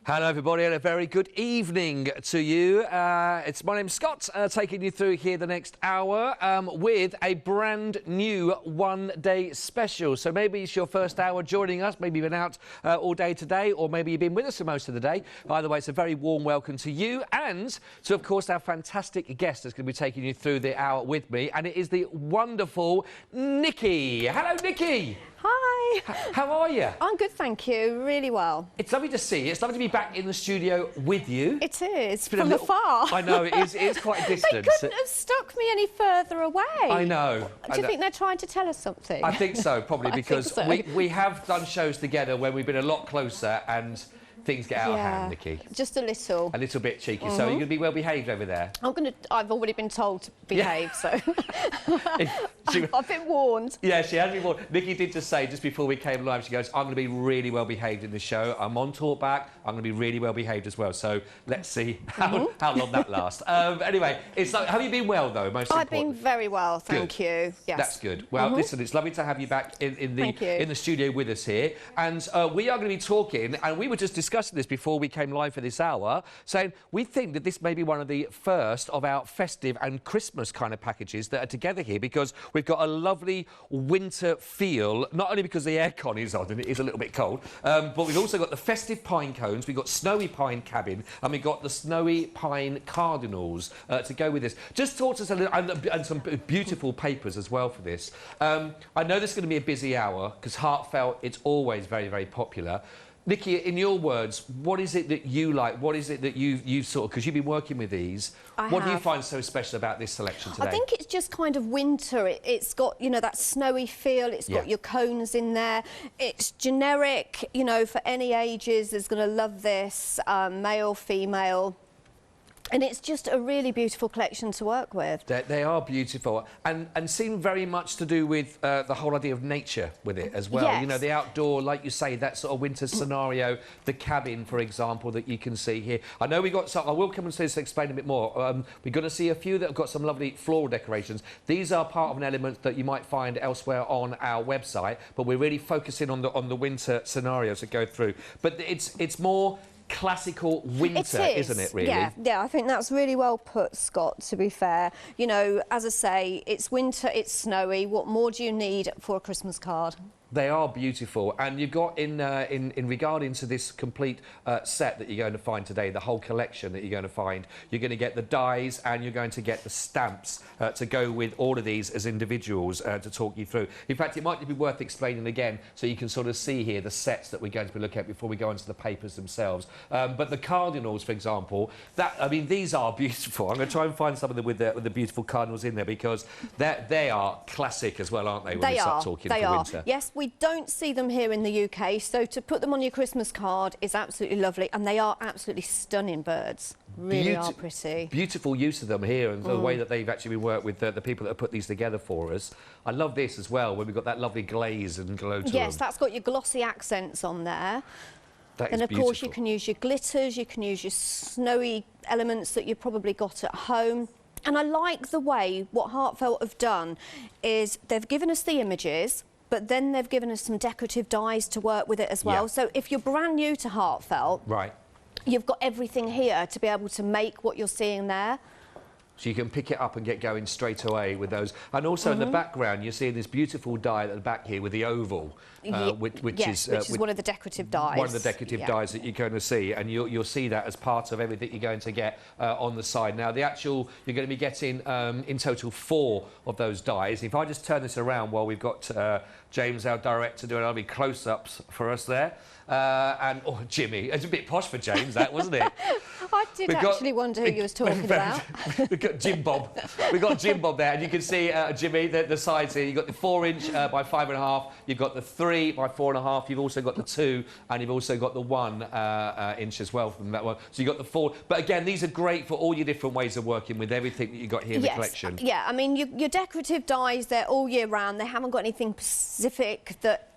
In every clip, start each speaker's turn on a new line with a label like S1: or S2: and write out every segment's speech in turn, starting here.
S1: Hello everybody and a very good evening to you. It's my name's Scott, taking you through here the next hour with a brand new one-day special. So maybe it's your first hour joining us, maybe you've been out all day today, or maybe you've been with us for most of the day. Either way, it's a very warm welcome to you and to, of course, our fantastic guest that's going to be taking you through the hour with me, and it is the wonderful Nikki. Hello, Nikki.
S2: Hi.
S1: How are you?
S2: I'm good, thank you. Really well.
S1: It's lovely to see you. It's lovely to be back in the studio with you.
S2: It is, from afar.
S1: I know, it is quite a distance.
S2: They couldn't have stuck me any further away.
S1: I know.
S2: Do you think they're trying to tell us something?
S1: I think so, probably, because
S2: so.
S1: we have done shows together when we've been a lot closer and things get out of hand, Nikki.
S2: Just a little.
S1: A little bit cheeky. So you're going to be well behaved over there?
S2: I've already been told to behave, so... I've been warned.
S1: Yeah, she has been warned. Nikki did just say, just before we came live, she goes, I'm going to be really well behaved in the show. I'm on talk back. I'm going to be really well behaved as well. So let's see how long that lasts. Anyway, it's like, have you been well, though, most
S2: I've been very well, thank you. Yes.
S1: That's good. Well, listen, it's lovely to have you back in the studio with us here. And we are going to be talking, and we were just discussing this before we came live for this hour, saying we think that this may be one of the first of our festive and Christmas kind of packages that are together here, because we've got a lovely winter feel, not only because the aircon is on and it is a little bit cold, but we've also got the festive pine cones, we've got snowy pine cabin, and we've got the snowy pine cardinals to go with this. Just talk to us a little, and some beautiful papers as well for this. I know this is going to be a busy hour because Heartfelt, it's always very, very popular. Nikki, in your words, what is it that you like? What is it that you've sort of, because you've been working with these, what do you find so special about this selection today?
S2: I think it's just kind of winter. It's got, you know, that snowy feel. It's got your cones in there. It's generic, you know, for any ages is going to love this, male, female. And it's just a really beautiful collection to work with.
S1: They are beautiful and seem very much to do with the whole idea of nature with it as well.
S2: Yes.
S1: You know, the outdoor, like you say, that sort of winter scenario, the cabin, for example, that you can see here. I know we got some, I will come and explain a bit more. We're going to see a few that have got some lovely floral decorations. These are part of an element that you might find elsewhere on our website, but we're really focusing on the winter scenarios that go through. But it's more classical winter, isn't it, really?
S2: Yeah, I think that's really well put, Scott, to be fair. You know, as I say, it's winter, it's snowy. What more do you need for a Christmas card?
S1: They are beautiful, and you've got in regarding to this complete set that you're going to find today, the whole collection that you're going to find, you're going to get the dies and you're going to get the stamps to go with all of these as individuals to talk you through. In fact, it might be worth explaining again so you can sort of see here the sets that we're going to be looking at before we go into the papers themselves. But the Cardinals, for example, I mean, these are beautiful. I'm going to try and find some of them with the beautiful Cardinals in there, because they are classic as well, aren't they? When we start talking for winter.
S2: Yes. We don't see them here in the UK, so to put them on your Christmas card is absolutely lovely, and they are absolutely stunning birds. Really are pretty.
S1: Beautiful use of them here, and the way that they've actually worked with the people that have put these together for us. I love this as well, where we've got that lovely glaze and glow to them.
S2: Yes, that's got your glossy accents on there.
S1: That
S2: and
S1: is
S2: of course you can use your glitters, you can use your snowy elements that you've probably got at home. And I like the way what Heartfelt have done is they've given us the images, but then they've given us some decorative dies to work with it as well. So if you're brand new to Heartfelt, you've got everything here to be able to make what you're seeing there.
S1: So you can pick it up and get going straight away with those. And also in the background, you're seeing this beautiful die at the back here with the oval, which is
S2: one of the decorative dies.
S1: One of the decorative dies that you're going to see, and you'll see that as part of everything you're going to get on the side. Now, you're going to be getting in total 4 of those dies. If I just turn this around while we've got James, our director, doing lovely close-ups for us there. And Jimmy, it's a bit posh for James, that, wasn't it?
S2: I did actually wonder who you was talking about.
S1: We've got Jim Bob. We've got Jim Bob there, and you can see Jimmy, the sides here. You've got the 4-inch by 5.5. You've got the 3 by 4.5. You've also got the 2, and you've also got the 1 inch as well from that one. So you've got the 4. But again, these are great for all your different ways of working with everything that you've got here in the collection.
S2: Yeah, I mean, your decorative dies, they're all year round. They haven't got anything specific that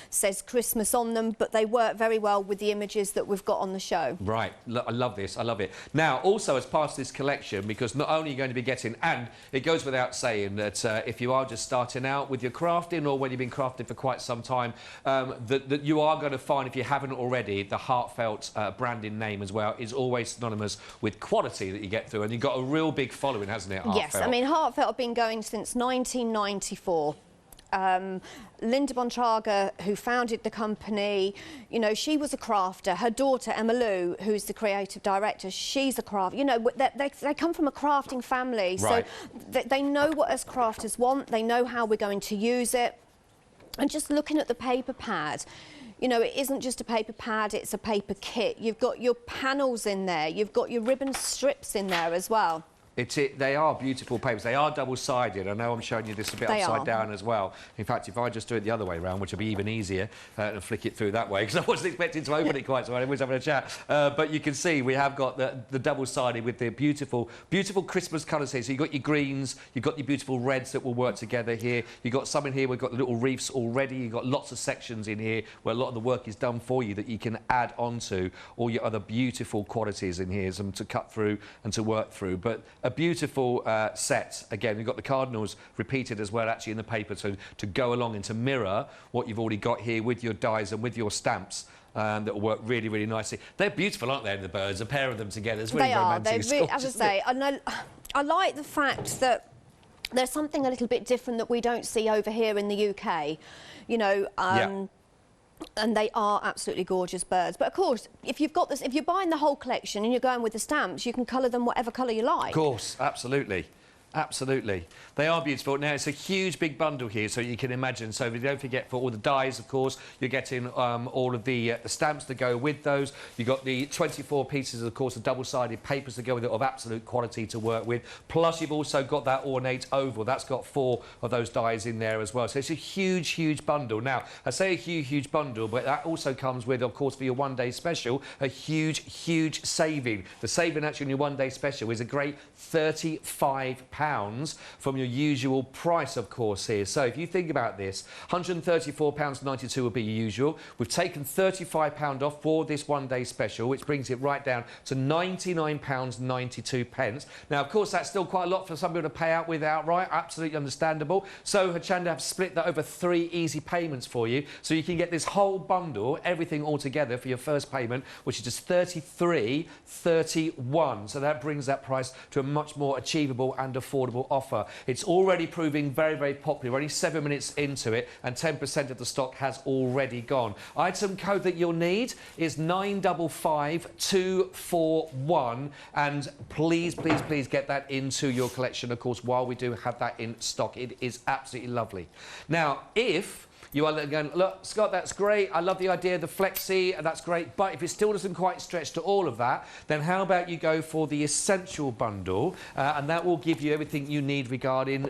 S2: says Christmas on them, but they work very well with the images that we've got on the show.
S1: Right, I love this. this. I love it. Now, also as part of this collection, because not only are you going to be getting, and it goes without saying that if you are just starting out with your crafting or when you've been crafting for quite some time, that you are going to find, if you haven't already, the Heartfelt branding name as well is always synonymous with quality that you get through. And you've got a real big following, hasn't it, Heartfelt?
S2: Yes, I mean, Heartfelt have been going since 1994. Linda Bontrager, who founded the company, you know, she was a crafter. Her daughter, Emma Lou, who's the creative director, she's a crafter. You know, they come from a crafting family,
S1: right.
S2: So they know what us crafters want. They know how we're going to use it. And just looking at the paper pad, you know, it isn't just a paper pad, it's a paper kit. You've got your panels in there, you've got your ribbon strips in there as well.
S1: They are beautiful papers. They are double-sided. I know I'm showing you this a bit upside down as well. In fact, if I just do it the other way around, which will be even easier, and flick it through that way, because I wasn't expecting to open it quite so I was having a chat. But you can see we have got the double-sided with the beautiful, beautiful Christmas colours here. So you've got your greens, you've got your beautiful reds that will work together here. You've got some in here, we've got the little reefs already. You've got lots of sections in here where a lot of the work is done for you that you can add onto all your other beautiful qualities in here, some to cut through and to work through. But a beautiful set. Again, we've got the Cardinals repeated as well, actually, in the paper, so to go along and to mirror what you've already got here with your dies and with your stamps. That will work really, really nicely. They're beautiful, aren't they, the birds? A pair of them together. It's really romantic.
S2: They are. As I say, I like the fact that there's something a little bit different that we don't see over here in the UK. You know,
S1: yeah.
S2: And they are absolutely gorgeous birds. But of course, if you've got this, if you're buying the whole collection and you're going with the stamps, you can colour them whatever colour you like.
S1: Of course, absolutely. Absolutely. They are beautiful. Now, it's a huge, big bundle here, so you can imagine. So don't forget, for all the dies, of course, you're getting all of the stamps that go with those. You've got the 24 pieces, of course, of double-sided papers that go with it of absolute quality to work with. Plus, you've also got that ornate oval. That's got 4 of those dies in there as well. So it's a huge, huge bundle. Now, I say a huge, huge bundle, but that also comes with, of course, for your one-day special, a huge, huge saving. The saving, actually, in your one-day special is a great £35 from your usual price, of course, here. So if you think about this, £134.92 would be your usual. We've taken £35 off for this one-day special, which brings it right down to £99.92. Now, of course, that's still quite a lot for some people to pay out with outright. Absolutely understandable. So Hochanda have split that over 3 easy payments for you. So you can get this whole bundle, everything all together for your first payment, which is just $33.31. So that brings that price to a much more achievable and affordable offer. It's already proving very, very popular. We're only 7 minutes into it, and 10% of the stock has already gone. Item code that you'll need is 955241, and please, please, please get that into your collection, of course, while we do have that in stock. It is absolutely lovely. Now, if you are going, look, Scott, that's great. I love the idea of the flexi. That's great. But if it still doesn't quite stretch to all of that, then how about you go for the essential bundle? And that will give you everything you need regarding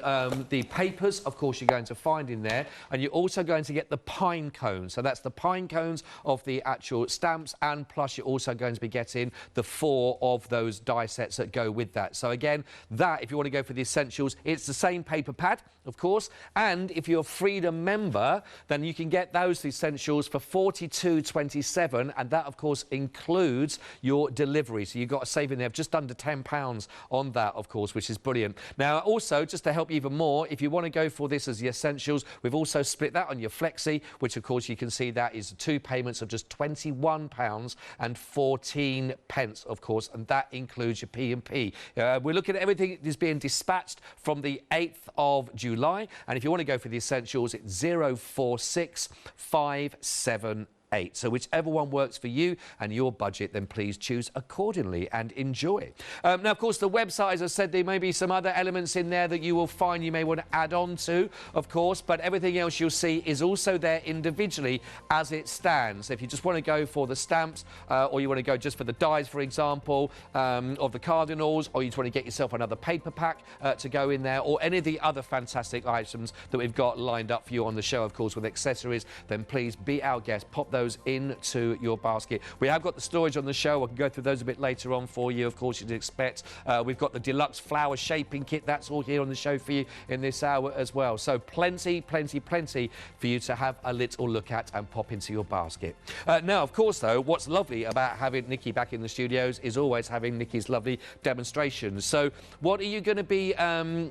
S1: the papers, of course, you're going to find in there. And you're also going to get the pine cones. So that's the pine cones of the actual stamps. And plus, you're also going to be getting the 4 of those die sets that go with that. So again, that, if you want to go for the essentials, it's the same paper pad, of course. And if you're a Freedom member, then you can get those essentials for $42.27, and that, of course, includes your delivery. So you've got a saving there of just under £10 on that, of course, which is brilliant. Now, also, just to help you even more, if you want to go for this as the essentials, we've also split that on your flexi, which, of course, you can see that is 2 payments of just £21.14, of course, and that includes your P&P. We're looking at everything that is being dispatched from the 8th of July, and if you want to go for the essentials, it's 046578. So whichever one works for you and your budget, then please choose accordingly and enjoy. Now, of course, the website, as I said, there may be some other elements in there that you will find you may want to add on to, of course, but everything else you'll see is also there individually as it stands. If you just want to go for the stamps or you want to go just for the dies, for example, of the Cardinals, or you just want to get yourself another paper pack to go in there, or any of the other fantastic items that we've got lined up for you on the show, of course, with accessories, then please be our guest. Pop those those into your basket. We have got the storage on the show. I can go through those a bit later on for you, of course, you'd expect. We've got the deluxe flower shaping kit. That's all here on the show for you in this hour as well. So plenty for you to have a little look at and pop into your basket. Now, of course, though, what's lovely about having Nikki back in the studios is always having Nikki's lovely demonstrations. So what are you going to be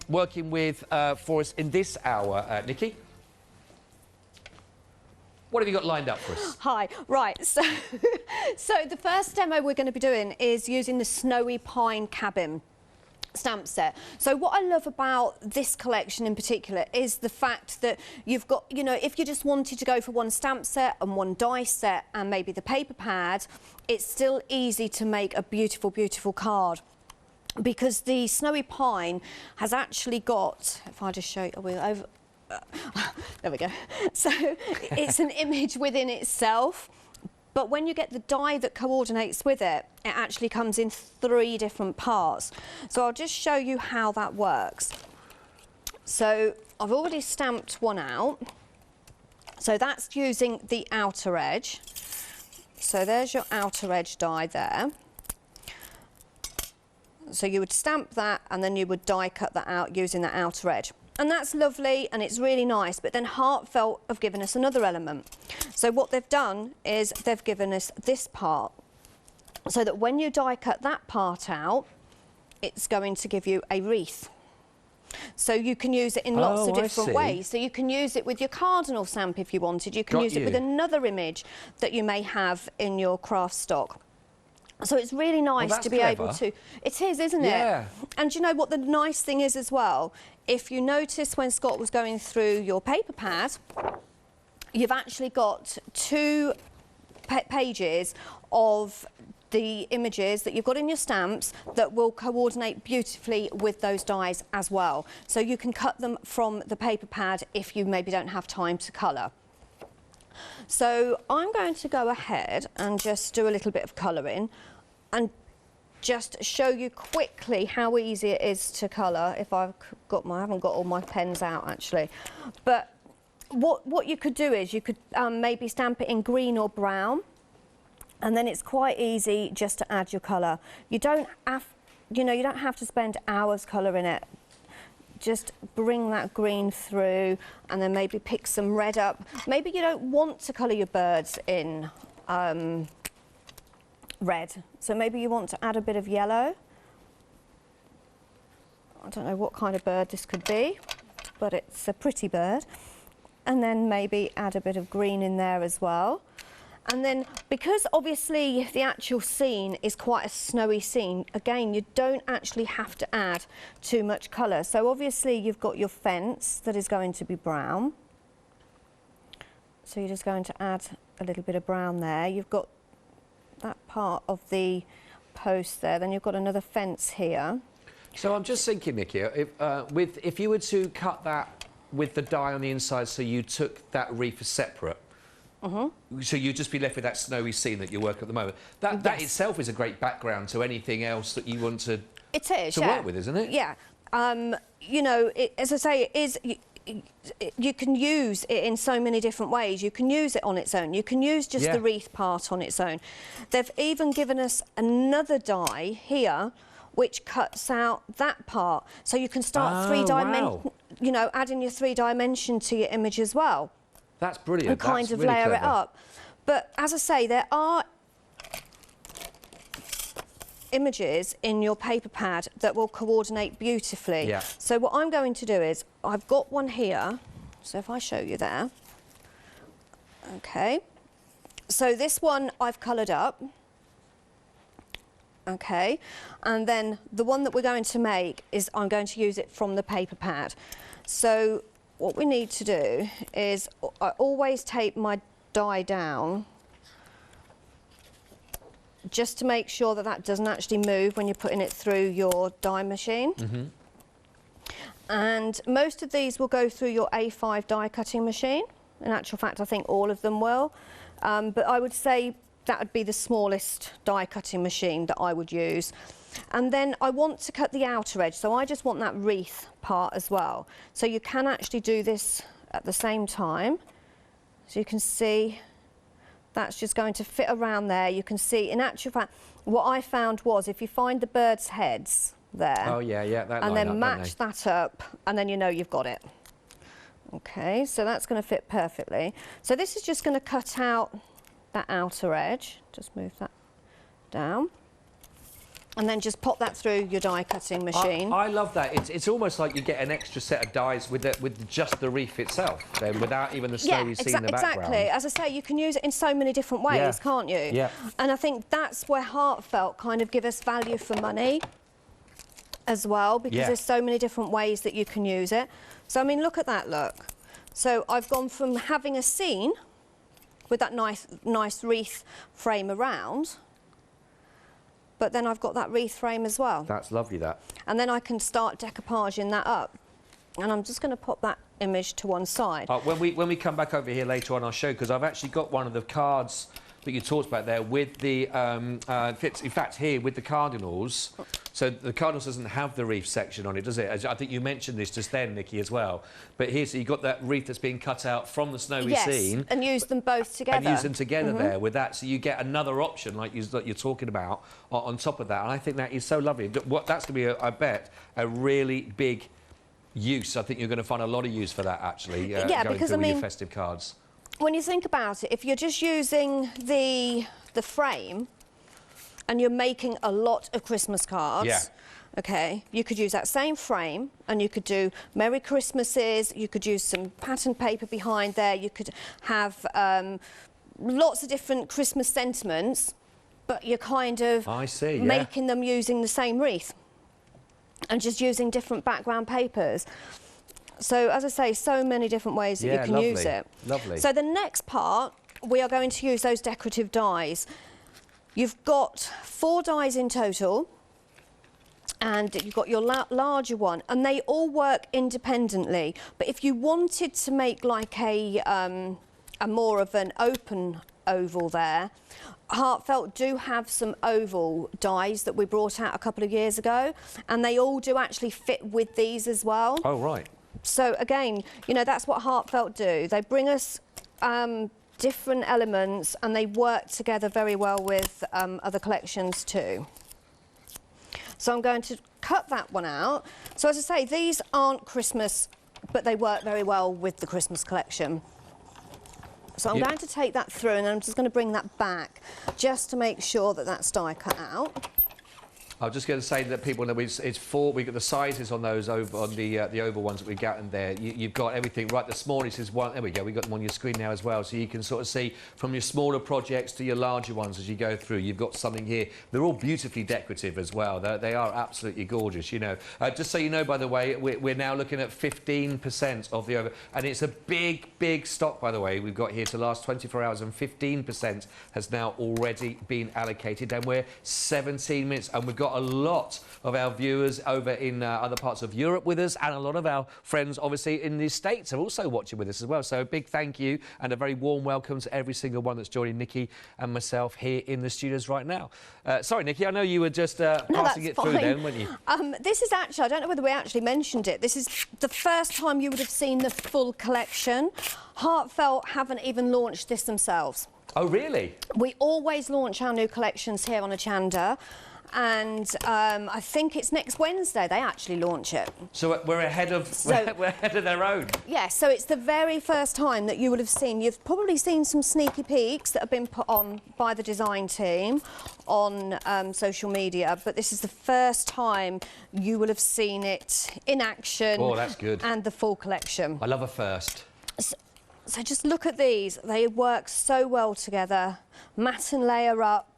S1: working with for us in this hour, Nikki? What have you got lined up for us?
S2: Hi, right, so the first demo we're going to be doing is using the Snowy Pine Cabin stamp set. So what I love about this collection in particular is the fact that you've got, you know, if you just wanted to go for one stamp set and one die set and maybe the paper pad, it's still easy to make a beautiful, beautiful card. Because the Snowy Pine has actually got, if I just show you, there we go. So it's an image within itself, but when you get the die that coordinates with it, it actually comes in 3 different parts. So I'll just show you how that works. So I've already stamped one out. So that's using the outer edge. So there's your outer edge die there. So you would stamp that and then you would die cut that out using the outer edge. And that's lovely and it's really nice, but then Heartfelt have given us another element. So what they've done is they've given us this part, so that when you die cut that part out, it's going to give you a wreath. So you can use it in lots of different ways. So you can use it with your cardinal stamp if you wanted. You can use it with another image that you may have in your craft stock. So it's really nice to be able to... It is, isn't it? Yeah. And you know what the nice thing is as well? If you notice when Scott was going through your paper pad, you've actually got 2 pages of the images that you've got in your stamps that will coordinate beautifully with those dies as well. So you can cut them from the paper pad if you maybe don't have time to colour. So I'm going to go ahead and just do a little bit of colouring and just show you quickly how easy it is to colour. If I haven't got all my pens out actually, but what you could do is you could maybe stamp it in green or brown, and then it's quite easy just to add your colour. You don't have to spend hours colouring it. Just bring that green through and then maybe pick some red up. Maybe you don't want to colour your birds in red, so maybe you want to add a bit of yellow. I don't know what kind of bird this could be, but it's a pretty bird. And then maybe add a bit of green in there as well. And then, because obviously the actual scene is quite a snowy scene, again, you don't actually have to add too much colour. So obviously you've got your fence that is going to be brown. So you're just going to add a little bit of brown there. You've got that part of the post there, then you've got another fence here.
S1: So I'm just thinking, Nikki, if you were to cut that with the die on the inside, so you took that wreath as separate, so you'd just be left with that snowy scene that you work at the moment. That itself is a great background to anything else that you want to work with, isn't it?
S2: Yeah. You know, as I say, it is. You can use it in so many different ways. You can use it on its own. You can use just the wreath part on its own. They've even given us another die here, which cuts out that part, so you can start you know, adding your 3 dimension to your image as well.
S1: That's brilliant.
S2: And kind of layer it up. But as I say, there are images in your paper pad that will coordinate beautifully. Yeah. So what I'm going to do is, I've got one here, so if I show you there. Okay. So this one I've coloured up. Okay. And then the one that we're going to make is I'm going to use it from the paper pad. So what we need to do is, I always tape my die down just to make sure that that doesn't actually move when you're putting it through your die machine. And most of these will go through your A5 die cutting machine. In actual fact, I think all of them will. But I would say that would be the smallest die cutting machine that I would use. And then I want to cut the outer edge, so I just want that wreath part as well. So you can actually do this at the same time. So you can see That's just going to fit around there. You can see, in actual fact, what I found was if you find the birds' heads there.
S1: Oh, yeah, that
S2: and
S1: line
S2: then
S1: up,
S2: match that up, and then you know you've got it. Okay, so that's going to fit perfectly. So this is just going to cut out that outer edge. Just move that down. And then just pop that through your die cutting machine.
S1: I love that. It's almost like you get an extra set of dies with just the wreath itself, then, without even the snow you see in the background.
S2: Exactly. As I say, you can use it in so many different ways, can't you?
S1: Yeah.
S2: And I think that's where Heartfelt kind of give us value for money as well, because there's so many different ways that you can use it. So, I mean, look at that, look. So I've gone from having a scene with that nice wreath frame around, but then I've got that wreath frame as well.
S1: That's lovely, that.
S2: And then I can start decoupaging that up. And I'm just going to pop that image to one side.
S1: When we come back over here later on, I'll show, because I've actually got one of the cards that you talked about there with the, in fact, here with the Cardinals. So the Cardinals doesn't have the wreath section on it, does it? As I think you mentioned this just then, Nikki, as well. But here, so you've got that wreath that's being cut out from the snowy scene.
S2: And use them both together.
S1: And use them together there with that, so you get another option, like you're talking about, on top of that. And I think that is so lovely. That's going to be, I bet, a really big use. I think you're going to find a lot of use for that, actually, going through with your festive cards.
S2: When you think about it, if you're just using the frame and you're making a lot of Christmas cards, okay, you could use that same frame and you could do Merry Christmases, you could use some pattern paper behind there, you could have lots of different Christmas sentiments, but you're kind of making them using the same wreath and just using different background papers. So, as I say, so many different ways that you can use it.
S1: Lovely.
S2: So the next part, we are going to use those decorative dies. You've got 4 dies in total, and you've got your larger one, and they all work independently. But if you wanted to make like a more of an open oval there, Heartfelt do have some oval dies that we brought out a couple of years ago, and they all do actually fit with these as well.
S1: Oh, right.
S2: So again, you know, that's what Heartfelt do. They bring us different elements and they work together very well with other collections too. So I'm going to cut that one out. So as I say, these aren't Christmas, but they work very well with the Christmas collection. So I'm going to take that through and I'm just going to bring that back just to make sure that that's die cut out.
S1: I was just going to say that people know it's 4. We've got the sizes on those over on the oval ones that we got in there. You've got everything right. The smallest is 1. There we go. We've got them on your screen now as well, so you can sort of see from your smaller projects to your larger ones as you go through. You've got something here. They're all beautifully decorative as well. They are absolutely gorgeous. You know, just so you know, by the way, we're now looking at 15% of the over, and it's a big stock. By the way, we've got here to last 24 hours, and 15% has now already been allocated. And we're 17 minutes, and we've got a lot of our viewers over in other parts of Europe with us, and a lot of our friends, obviously, in the States are also watching with us as well. So a big thank you and a very warm welcome to every single one that's joining Nikki and myself here in the studios right now. Sorry, Nikki, I know you were just passing it through then, weren't you?
S2: This is actually, I don't know whether we actually mentioned it, this is the first time you would have seen the full collection. Heartfelt haven't even launched this themselves.
S1: Oh, really?
S2: We always launch our new collections here on Hochanda. And I think it's next Wednesday they actually launch it.
S1: So we're ahead of we're ahead of their own.
S2: Yeah, so it's the very first time that you would have seen. You've probably seen some sneaky peeks that have been put on by the design team on social media, but this is the first time you will have seen it in action.
S1: Oh, that's good.
S2: And the full collection.
S1: I love a first.
S2: So just look at these. They work so well together. Matte and layer up.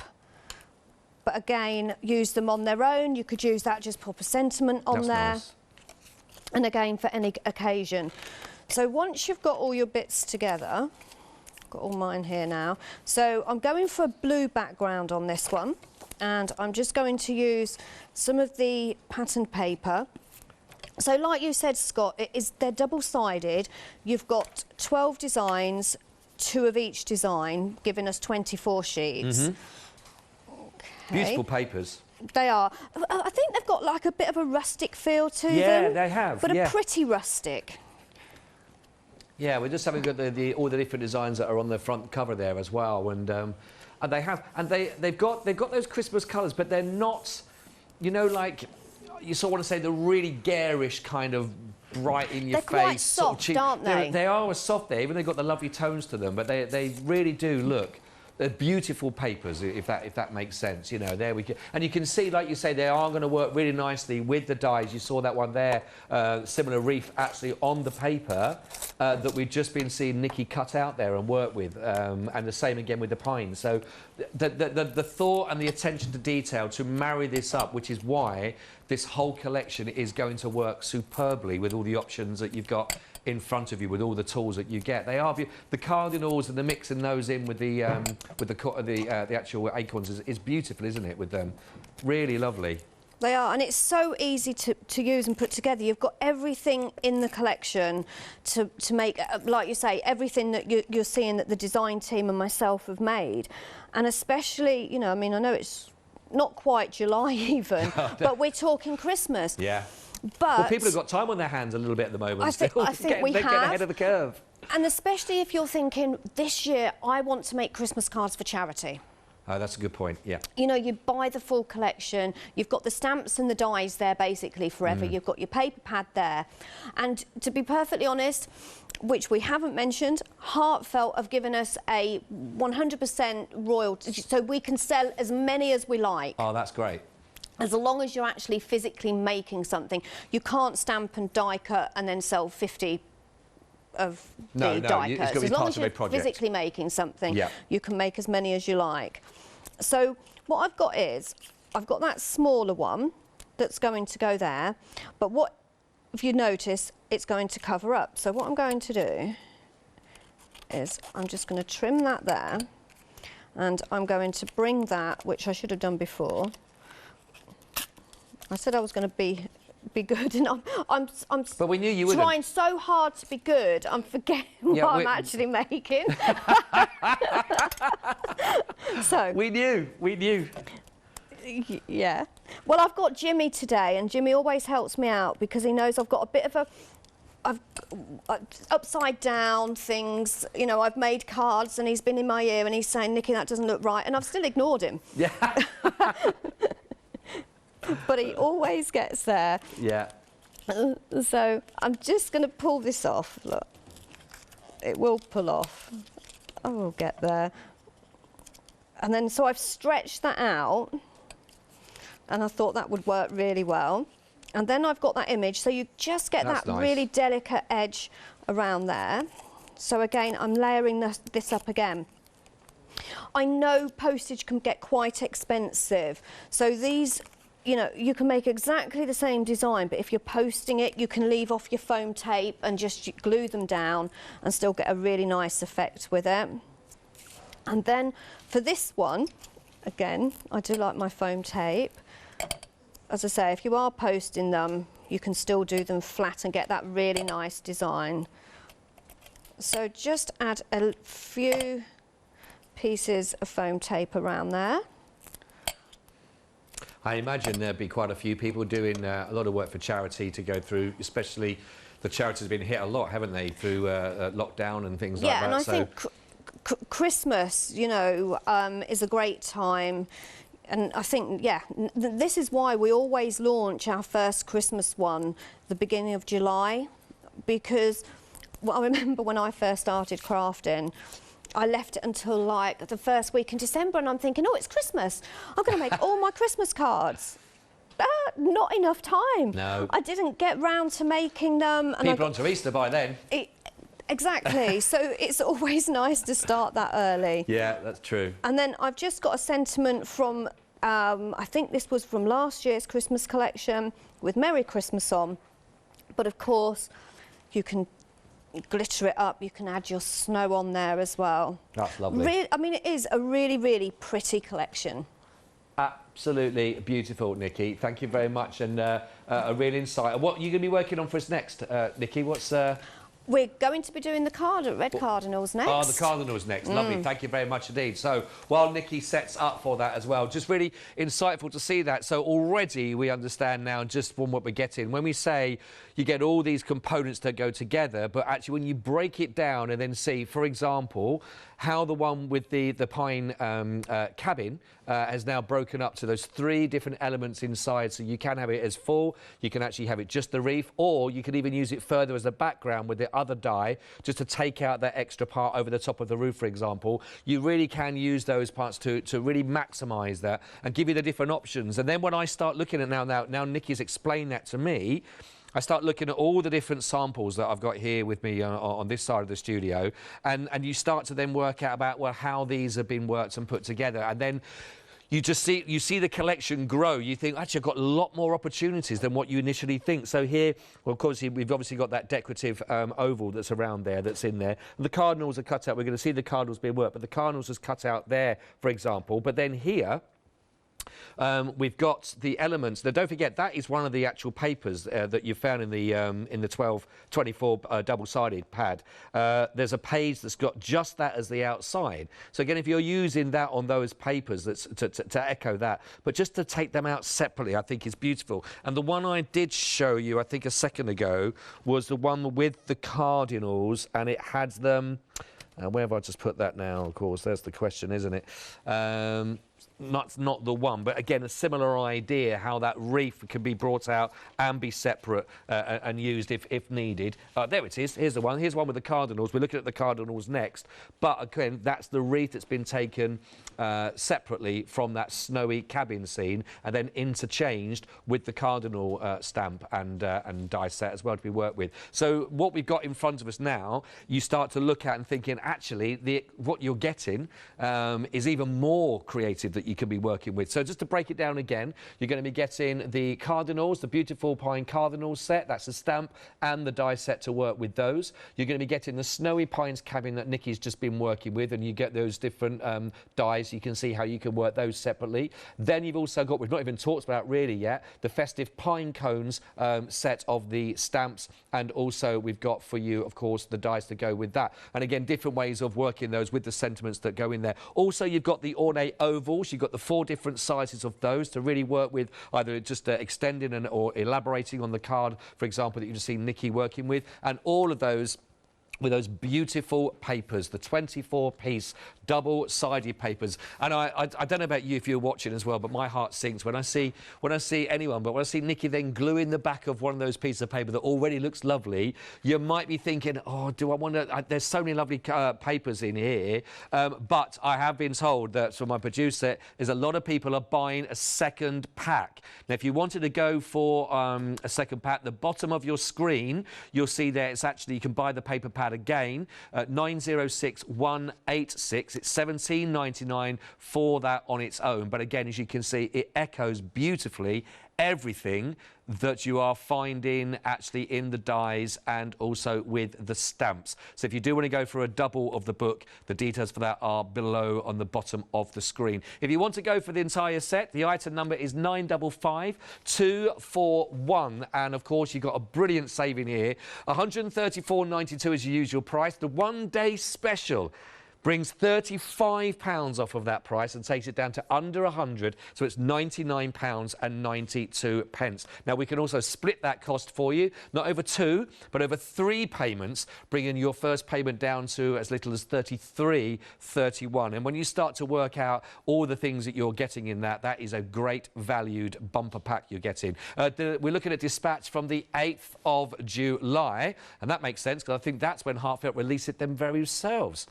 S2: But again, use them on their own. You could use that, just pop a sentiment on there. Nice. And again, for any occasion. So once you've got all your bits together, I've got all mine here now. So I'm going for a blue background on this one. And I'm just going to use some of the patterned paper. So like you said, Scott, they're double-sided. You've got 12 designs, 2 of each design, giving us 24 sheets.
S1: Mm-hmm. Beautiful papers.
S2: They are. I think they've got like a bit of a rustic feel to them.
S1: Yeah, they have.
S2: But a pretty rustic.
S1: Yeah, we're just having got all the different designs that are on the front cover there as well, and they've got those Christmas colours, but they're not, you know, like you sort of want to say the really garish kind of bright in your
S2: face.
S1: They're
S2: quite soft,
S1: sort of
S2: aren't they?
S1: They are soft there, even they've got the lovely tones to them, but they really do look. They're beautiful papers, if that makes sense. You know, there we go. And you can see, like you say, they are going to work really nicely with the dies. You saw that one there, similar reef actually on the paper that we've just been seeing Nikki cut out there and work with, and the same again with the pine. So the thought and the attention to detail to marry this up, which is why this whole collection is going to work superbly with all the options that you've got in front of you, with all the tools that you get. They are the Cardinals, and the mixing those in with the actual acorns is beautiful, isn't it? With them, really lovely.
S2: They are, and it's so easy to use and put together. You've got everything in the collection to make, like you say, everything that you're seeing that the design team and myself have made, and especially, you know, I mean, I know it's not quite July even, but we're talking Christmas.
S1: Yeah.
S2: But
S1: well, people have got time on their hands a little bit at the moment.
S2: I think we
S1: get ahead of the curve.
S2: And especially if you're thinking, this year I want to make Christmas cards for charity.
S1: Oh, that's a good point, yeah.
S2: You know, you buy the full collection, you've got the stamps and the dies there basically forever, you've got your paper pad there. And to be perfectly honest, which we haven't mentioned, Heartfelt have given us a 100% royalty, so we can sell as many as we like.
S1: Oh, that's great.
S2: As long as you're actually physically making something. You can't stamp and die cut and then sell 50 of the die cuts. As long as you're physically making something, you can make as many as you like. So what I've got is, I've got that smaller one that's going to go there, but what, if you notice, it's going to cover up. So what I'm going to do is I'm just going to trim that there, and I'm going to bring that, which I should have done before. I said I was going to be good, and I'm
S1: but we knew you
S2: trying so hard to be good, I'm forgetting what I'm actually making. So
S1: we knew.
S2: Yeah. Well, I've got Jimmy today, and Jimmy always helps me out because he knows I've got a bit of upside down things. You know, I've made cards, and he's been in my ear, and he's saying, "Nikki, that doesn't look right," and I've still ignored him.
S1: Yeah.
S2: But he always gets there.
S1: Yeah.
S2: So I'm just going to pull this off. Look, it will pull off. I will get there. And then, so I've stretched that out, and I thought that would work really well. And then I've got that image, so you just get that really delicate edge around there. So again, I'm layering this up again. I know postage can get quite expensive, so these, you know, you can make exactly the same design, but if you're posting it, you can leave off your foam tape and just glue them down and still get a really nice effect with it. And then for this one, again, I do like my foam tape. As I say, if you are posting them, you can still do them flat and get that really nice design. So just add a few pieces of foam tape around there.
S1: I imagine there'd be quite a few people doing a lot of work for charity to go through, especially the charities have been hit a lot, haven't they, through lockdown and things like that.
S2: Yeah, and I think Christmas, you know, is a great time. And I think, yeah, this is why we always launch our first Christmas one the beginning of July, because well, I remember when I first started crafting, I left it until like the first week in December, and I'm thinking, oh, it's Christmas. I'm going to make all my Christmas cards. Not enough time.
S1: No.
S2: I didn't get round to making them. And
S1: people on to Easter by then.
S2: Exactly. So it's always nice to start that early.
S1: Yeah, that's true.
S2: And then I've just got a sentiment from, I think this was from last year's Christmas collection with Merry Christmas on. But of course, you can glitter it up, you can add your snow on there as well.
S1: That's lovely.
S2: I mean, it is a really, really pretty collection.
S1: Absolutely beautiful, Nikki. Thank you very much, and a real insight. What are you going to be working on for us next, Nikki? What's...
S2: We're going to be doing the red Cardinals next.
S1: Oh, the Cardinals next. Lovely. Thank you very much indeed. So while Nikki sets up for that as well, just really insightful to see that. So already we understand now just from what we're getting. When we say you get all these components that go together, but actually when you break it down and then see, for example, how the one with the pine cabin has now broken up to those 3 different elements inside. So you can have it as full, you can actually have it just the reef, or you can even use it further as a background with the other die just to take out that extra part over the top of the roof, for example. You really can use those parts to really maximise that and give you the different options. And then when I start looking at now Nikki's explained that to me, I start looking at all the different samples that I've got here with me on this side of the studio, and you start to then work out about, well, how these have been worked and put together. And then you see the collection grow. You think, actually, I've got a lot more opportunities than what you initially think. So here, well, of course, we've obviously got that decorative oval that's around there, that's in there. And the Cardinals are cut out. We're going to see the Cardinals being worked, but the Cardinals is cut out there, for example. But then here, we've got the elements. Now, don't forget, that is one of the actual papers that you found in the 1224 double-sided pad. There's a page that's got just that as the outside. So again, if you're using that on those papers, that's to echo that, but just to take them out separately, I think is beautiful. And the one I did show you, I think a second ago, was the one with the Cardinals, and it had them. Where have I just put that now? Of course, there's the question, isn't it? Not the one, but again, a similar idea, how that reef can be brought out and be separate and used if needed. There it is. Here's the one. Here's one with the Cardinals. We're looking at the Cardinals next. But again, that's the wreath that's been taken separately from that snowy cabin scene and then interchanged with the Cardinal stamp and die set as well to be worked with. So what we've got in front of us now, you start to look at and thinking, actually, what you're getting is even more creative that you can be working with. So just to break it down again, you're going to be getting the Cardinals, the beautiful pine Cardinals set, that's the stamp and the die set to work with those. You're going to be getting the snowy pines cabin that Nikki's just been working with, and you get those different dies. You can see how you can work those separately. Then you've also got, we've not even talked about really yet, the festive pine cones set of the stamps, and also we've got for you, of course, the dies to go with that. And again, different ways of working those with the sentiments that go in there. Also, you've got the ornate ovals. You've got the 4 different sizes of those to really work with, either just extending or elaborating on the card, for example, that you've just seen Nikki working with, and all of those with those beautiful papers, the 24-piece double-sided papers. And I don't know about you if you're watching as well, but my heart sinks when I see anyone, but when I see Nikki then gluing the back of one of those pieces of paper that already looks lovely, you might be thinking, oh, do I want to... there's so many lovely papers in here, but I have been told that from my producer is a lot of people are buying a second pack. Now, if you wanted to go for a second pack, the bottom of your screen, you'll see there it's actually, you can buy the paper pack again at 906186. It's $17.99 for that on its own. But again, as you can see, it echoes beautifully everything that you are finding actually in the dies and also with the stamps. So if you do want to go for a double of the book, the details for that are below on the bottom of the screen. If you want to go for the entire set, the item number is 955241, and of course you've got a brilliant saving here. $134.92 is your usual price. The one-day special brings £35 off of that price and takes it down to under £100, so it's £99.92. Now, we can also split that cost for you, not over 2, but over 3 payments, bringing your first payment down to as little as $33.31. And when you start to work out all the things that you're getting in that, that is a great valued bumper pack you're getting. We're looking at dispatch from the 8th of July, and that makes sense because I think that's when Heartfelt release it them very selves.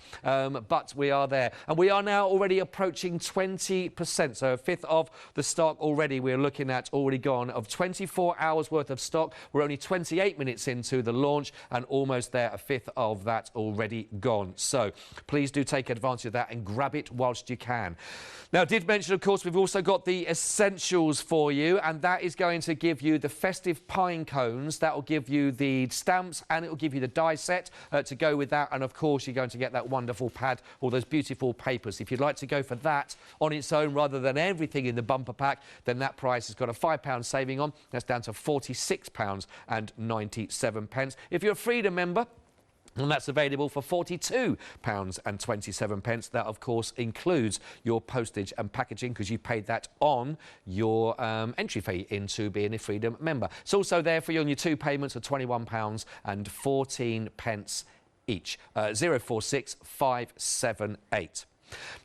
S1: But we are there, and we are now already approaching 20%, so a fifth of the stock already we're looking at already gone. Of 24 hours worth of stock, we're only 28 minutes into the launch and almost there, a fifth of that already gone. So please do take advantage of that and grab it whilst you can. Now, I did mention, of course, we've also got the essentials for you, and that is going to give you the festive pine cones, that will give you the stamps, and it will give you the die set to go with that, and of course you're going to get that wonderful pad, all those beautiful papers. If you'd like to go for that on its own rather than everything in the bumper pack, then that price has got a £5 saving on. That's down to £46.97. If you're a Freedom member, And that's available for £42.27. That, of course, includes your postage and packaging because you paid that on your entry fee into being a Freedom member. It's also there for you on your 2 payments of £21.14 each. 046578.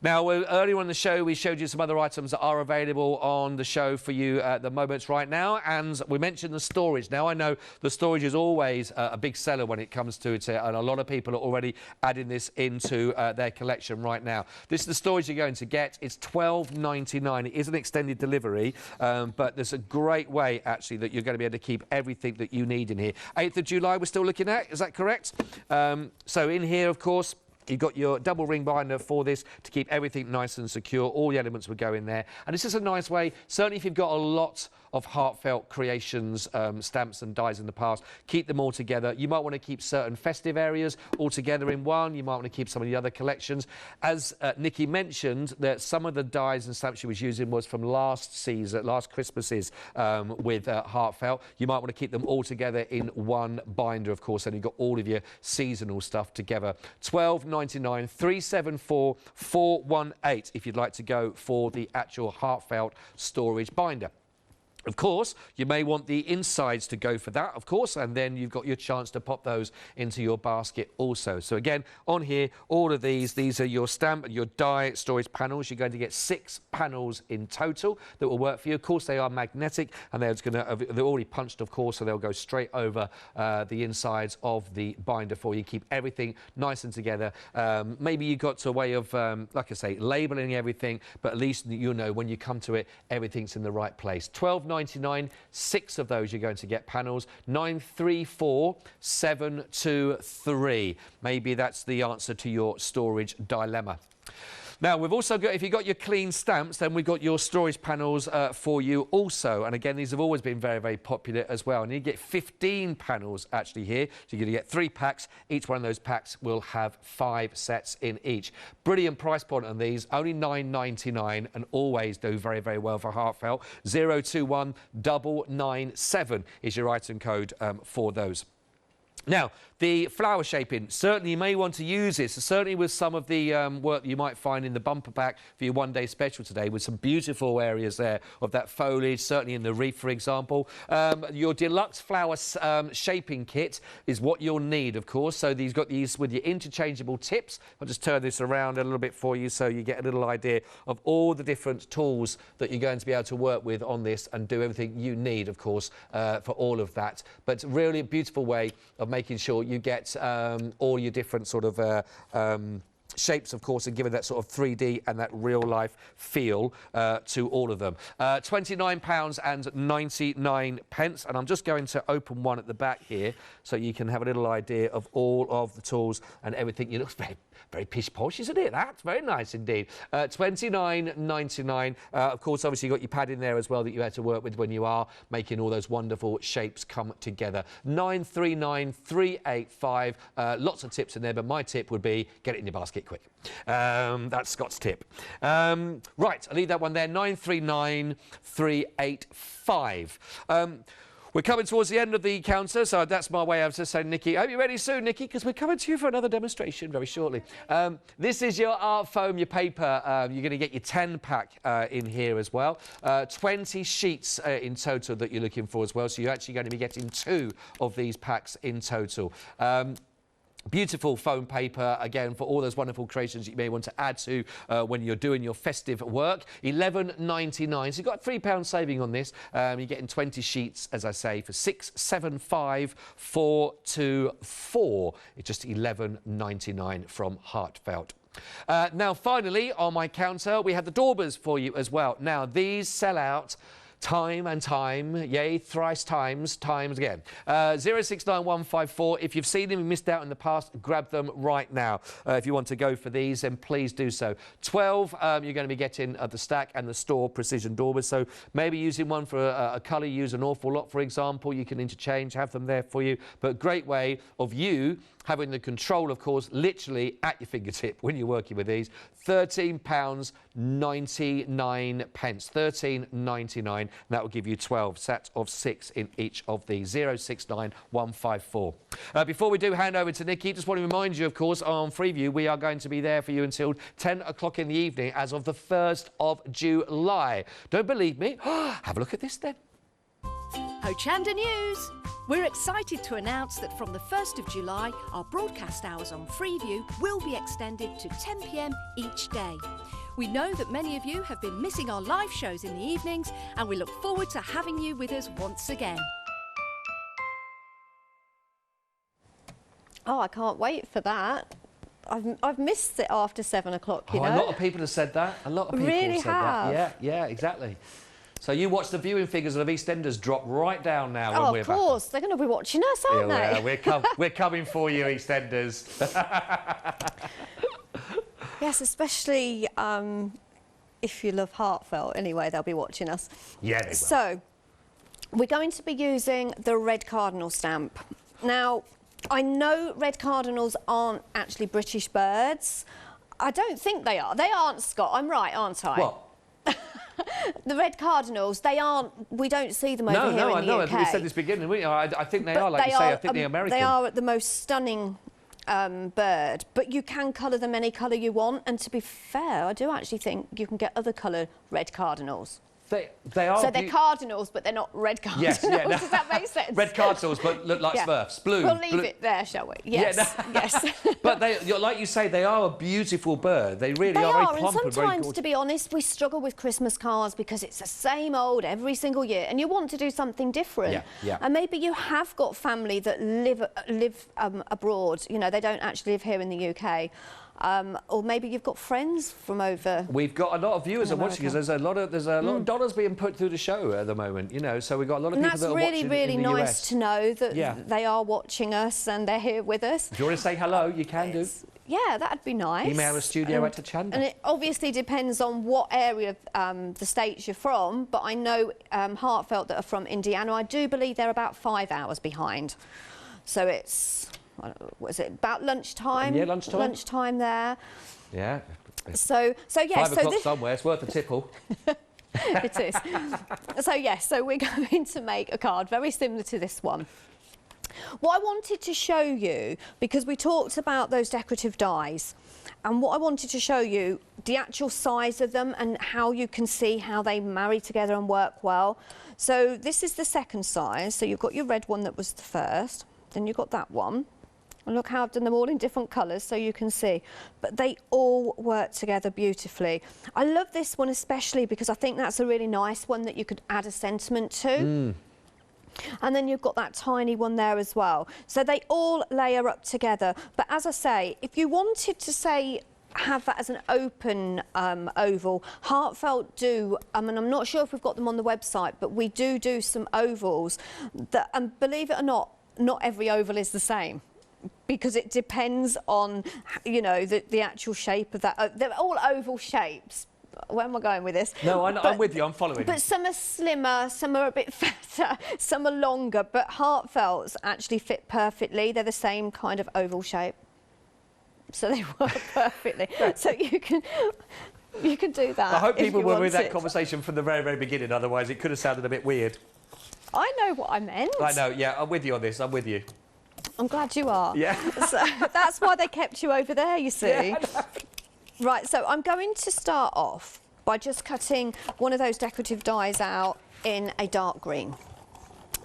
S1: Now, earlier on in the show, we showed you some other items that are available on the show for you at the moment right now, and we mentioned the storage. Now, I know the storage is always a big seller when it comes to it, and a lot of people are already adding this into their collection right now. This is the storage you're going to get. It's £12.99. It is an extended delivery, but there's a great way, actually, that you're going to be able to keep everything that you need in here. 8th of July we're still looking at, is that correct? So in here, of course, you've got your double ring binder for this to keep everything nice and secure. All the elements will go in there. And this is a nice way, certainly if you've got a lot of Heartfelt Creations stamps and dies in the past, keep them all together. You might want to keep certain festive areas all together in one. You might want to keep some of the other collections. As Nikki mentioned, that some of the dies and stamps she was using was from last season, last Christmases with Heartfelt. You might want to keep them all together in one binder, of course, and you've got all of your seasonal stuff together. £12.99, 374 418 if you'd like to go for the actual Heartfelt storage binder. Of course, you may want the insides to go for that, of course, and then you've got your chance to pop those into your basket also. So again, on here, all of these are your stamp and your die storage panels. You're going to get 6 panels in total that will work for you. Of course, they are magnetic, and they're already punched, of course, so they'll go straight over the insides of the binder for you. Keep everything nice and together. Maybe you got to a way of, like I say, labelling everything, but at least you know when you come to it, everything's in the right place. £12.99, 6 of those you're going to get panels. 934723. Maybe that's the answer to your storage dilemma. Now, we've also got, if you've got your clean stamps, then we've got your storage panels for you also. And again, these have always been very, very popular as well. And you get 15 panels actually here. So you're going to get 3 packs. Each one of those packs will have 5 sets in each. Brilliant price point on these, only £9.99, and always do very, very well for Heartfelt. 021997 is your item code for those. Now, the flower shaping, certainly you may want to use this, certainly with some of the work you might find in the bumper pack for your one-day special today, with some beautiful areas there of that foliage, certainly in the wreath, for example. Your deluxe flower shaping kit is what you'll need, of course. So you've got these with your interchangeable tips. I'll just turn this around a little bit for you so you get a little idea of all the different tools that you're going to be able to work with on this and do everything you need, of course, for all of that. But really a beautiful way of making sure you get all your different sort of shapes, of course, and giving that sort of 3D and that real-life feel to all of them. £29.99, and I'm just going to open one at the back here so you can have a little idea of all of the tools and everything. It looks very, very pish-posh, isn't it? That's very nice indeed. £29.99. Of course, obviously, you've got your pad in there as well that you had to work with when you are making all those wonderful shapes come together. 939385. Lots of tips in there, but my tip would be get it in your basket quick. That's Scott's tip. Right, I'll leave that one there. 939385. We're coming towards the end of the counter, so that's my way of just saying, Nikki, I hope you're ready soon, Nikki, because we're coming to you for another demonstration very shortly. This is your art foam, your paper. You're going to get your 10-pack in here as well. 20 sheets in total that you're looking for as well, so you're actually going to be getting 2 of these packs in total. Beautiful foam paper, again, for all those wonderful creations you may want to add to when you're doing your festive work. £11.99. So you've got a £3 saving on this. You're getting 20 sheets, as I say, for £675,424. It's just £11.99 from Heartfelt. Now, finally, on my counter, we have the Daubers for you as well. Now, these sell out time and time, yea, thrice times again. 069154. If you've seen them and missed out in the past, grab them right now. If you want to go for these, then please do so. 12 you're going to be getting the stack and the store precision Daubers. So maybe using one for a colour you use an awful lot, for example. You can interchange, have them there for you. But great way of you having the control, of course, literally at your fingertip when you're working with these. £13.99. £13.99. that will give you 12 sets of 6 in each of these. 069154. Before we do hand over to Nikki, just want to remind you, of course, on Freeview, we are going to be there for you until 10 o'clock in the evening as of the 1st of July. Don't believe me? Have a look at this then.
S3: Hochanda News. We're excited to announce that from the 1st of July, our broadcast hours on Freeview will be extended to 10 p.m. each day. We know that many of you have been missing our live shows in the evenings, and we look forward to having you with us once again.
S2: Oh, I can't wait for that. I've missed it after 7 o'clock, you know.
S1: A lot of people have said that. A lot of people
S2: really
S1: have said that. Yeah, exactly. So you watch the viewing figures of EastEnders drop right down now when we're back.
S2: Of course, they're going to be watching us, aren't they?
S1: Yeah, we're coming for you, EastEnders.
S2: Yes, especially if you love Heartfelt. Anyway, they'll be watching us.
S1: Yeah, they will.
S2: So, we're going to be using the red cardinal stamp. Now, I know red cardinals aren't actually British birds. I don't think they are. They aren't, Scott. I'm right, aren't I?
S1: What?
S2: The red cardinals, they aren't, we don't see them over here in the UK.
S1: No, I know. We said this beginning, I think they are, like you say, I think they're American.
S2: They are the most stunning bird, but you can colour them any colour you want, and to be fair, I do actually think you can get other coloured red cardinals.
S1: They are.
S2: So they're cardinals, but they're not red cardinals.
S1: Yes, yeah, no.
S2: Does that make sense?
S1: Red cardinals, but look like Smurfs. Blue.
S2: We'll leave it there, shall we? Yes,
S1: yeah, no.
S2: yes.
S1: But like you say, they are a beautiful bird. They really are very plump and very
S2: and sometimes,
S1: gorgeous.
S2: to be honest, we struggle with Christmas cards because it's the same old every single year, and you want to do something different.
S1: Yeah, yeah.
S2: And maybe you have got family that live abroad. You know, they don't actually live here in the UK. Or maybe you've got friends from over.
S1: We've got a lot of viewers and watching because there's a lot of dollars being put through the show at the moment, you know. So we've got a lot of people that are watching in the US.
S2: And that's really nice to know that they are watching us and they're here with us.
S1: If you want to say hello, you can do.
S2: Yeah, that'd be nice.
S1: Email the studio at Hochanda.
S2: And it obviously depends on what area of the States you're from, but I know Heartfelt that are from Indiana. I do believe they're about 5 hours behind. So it's, what is it, about lunchtime?
S1: Yeah, lunchtime.
S2: Lunchtime there.
S1: Yeah.
S2: So yeah.
S1: 5 o'clock somewhere, it's worth a tipple.
S2: It is. So yes, so we're going to make a card very similar to this one. What I wanted to show you, because we talked about those decorative dies, and what I wanted to show you, the actual size of them and how you can see how they marry together and work well. So this is the second size. So you've got your red one that was the first, then you've got that one. And look how I've done them all in different colours so you can see. But they all work together beautifully. I love this one especially because I think that's a really nice one that you could add a sentiment to. And then you've got that tiny one there as well. So they all layer up together. But as I say, if you wanted to say, have that as an open oval, Heartfelt do, and I'm not sure if we've got them on the website, but we do some ovals that, and believe it or not every oval is the same. Because it depends on, you know, the actual shape of that. They're all oval shapes. Where am I going with this?
S1: No, I'm with you, I'm following.
S2: But some are slimmer, some are a bit fatter, some are longer, but Heartfelts actually fit perfectly. They're the same kind of oval shape. So they work perfectly. So you can do that.
S1: I hope people were with that
S2: it.
S1: Conversation from the very, very beginning, otherwise it could have sounded a bit weird.
S2: I know what I meant.
S1: I know, yeah, I'm with you on this, I'm with you.
S2: I'm glad you are.
S1: Yeah.
S2: So that's why they kept you over there, you see.
S1: Yeah,
S2: right, so I'm going to start off by just cutting one of those decorative dies out in a dark green.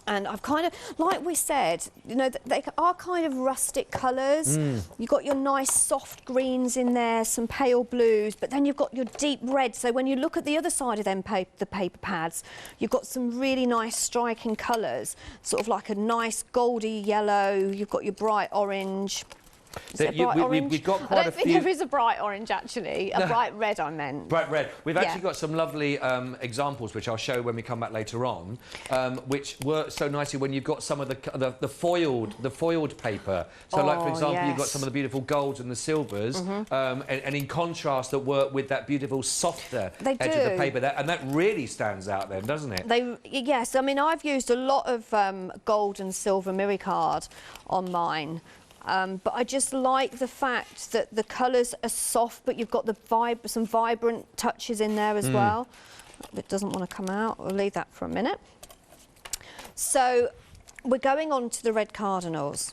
S2: And I've kind of, like we said, you know, they are kind of rustic colours. You've got your nice soft greens in there, some pale blues, but then you've got your deep red. So when you look at the other side of them the paper pads, you've got some really nice striking colours, sort of like a nice goldy yellow. You've got your bright orange.
S1: We've got quite a few.
S2: I don't think there is a bright orange, actually. A bright red, I meant.
S1: Bright red. We've actually got some lovely examples, which I'll show when we come back later on, which work so nicely when you've got some of the foiled paper. So, like, for example, you've got some of the beautiful golds and the silvers, and in contrast that work with that beautiful softer edge of the paper. And that really stands out then, doesn't it?
S2: Yes, I mean, I've used a lot of gold and silver miricard on mine. But I just like the fact that the colours are soft, but you've got some vibrant touches in there as well. It doesn't want to come out. We'll leave that for a minute. So we're going on to the red cardinals.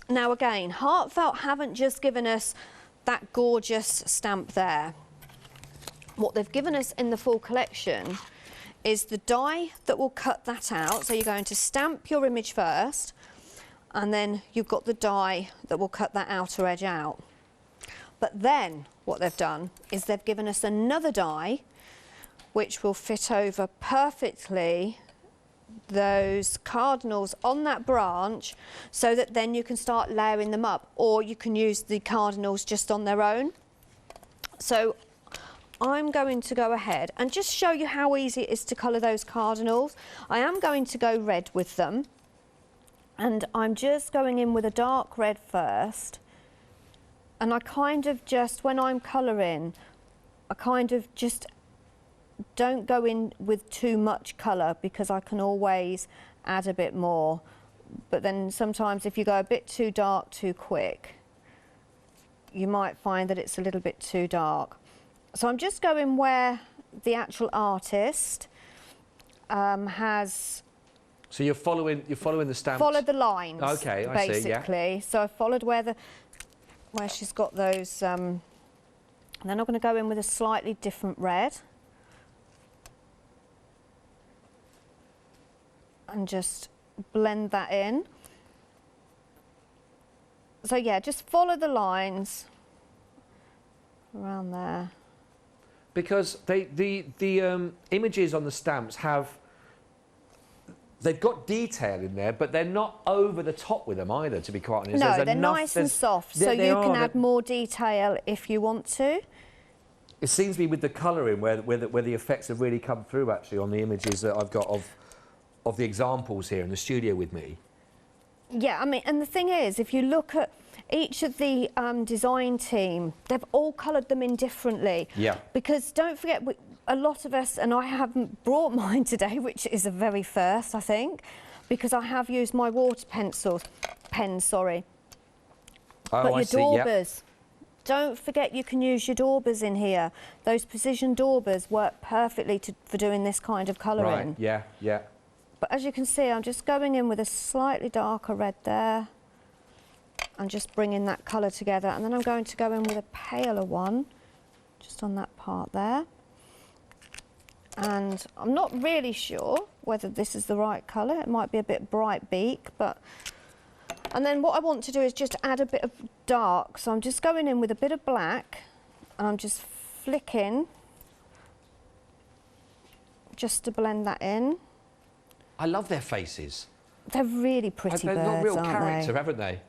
S2: Now again, Heartfelt haven't just given us that gorgeous stamp there. What they've given us in the full collection is the die that will cut that out. So you're going to stamp your image first, and then you've got the die that will cut that outer edge out. But then what they've done is they've given us another die which will fit over perfectly those cardinals on that branch, so that then you can start layering them up, or you can use the cardinals just on their own. So I'm going to go ahead and just show you how easy it is to colour those cardinals. I am going to go red with them, and I'm just going in with a dark red first, and I kind of just, when I'm colouring, I kind of just don't go in with too much colour, because I can always add a bit more. But then sometimes if you go a bit too dark too quick, you might find that it's a little bit too dark. So I'm just going where the actual artist has.
S1: So you're following the stamp.
S2: Followed the lines.
S1: Okay, I
S2: basically.
S1: see, yeah.
S2: So I followed where she's got those. And then I'm going to go in with a slightly different red. And just blend that in. So yeah, just follow the lines around there.
S1: Because the images on the stamps they've got detail in there, but they're not over the top with them either, to be quite honest.
S2: No, they're nice and soft, so you can add more detail if you want to.
S1: It seems to be with the colouring where the effects have really come through, actually, on the images that I've got of the examples here in the studio with me.
S2: Yeah, I mean, and the thing is, if you look at each of the design team, they've all coloured them in differently.
S1: Yeah. Because
S2: don't forget, a lot of us, and I haven't brought mine today, which is a very first, I think, because I have used my water pens, sorry.
S1: Oh,
S2: but
S1: I
S2: your
S1: see,
S2: Daubers, don't forget you can use your Daubers in here. Those precision Daubers work perfectly for doing this kind of colouring.
S1: Right, yeah, yeah.
S2: But as you can see, I'm just going in with a slightly darker red there and just bringing that colour together. And then I'm going to go in with a paler one, just on that part there. And I'm not really sure whether this is the right colour. It might be a bit bright beak, but... And then what I want to do is just add a bit of dark. So I'm just going in with a bit of black, and I'm just flicking just to blend that in.
S1: I love their faces.
S2: They're really pretty birds,
S1: they've got real
S2: aren't
S1: character,
S2: they?
S1: haven't they?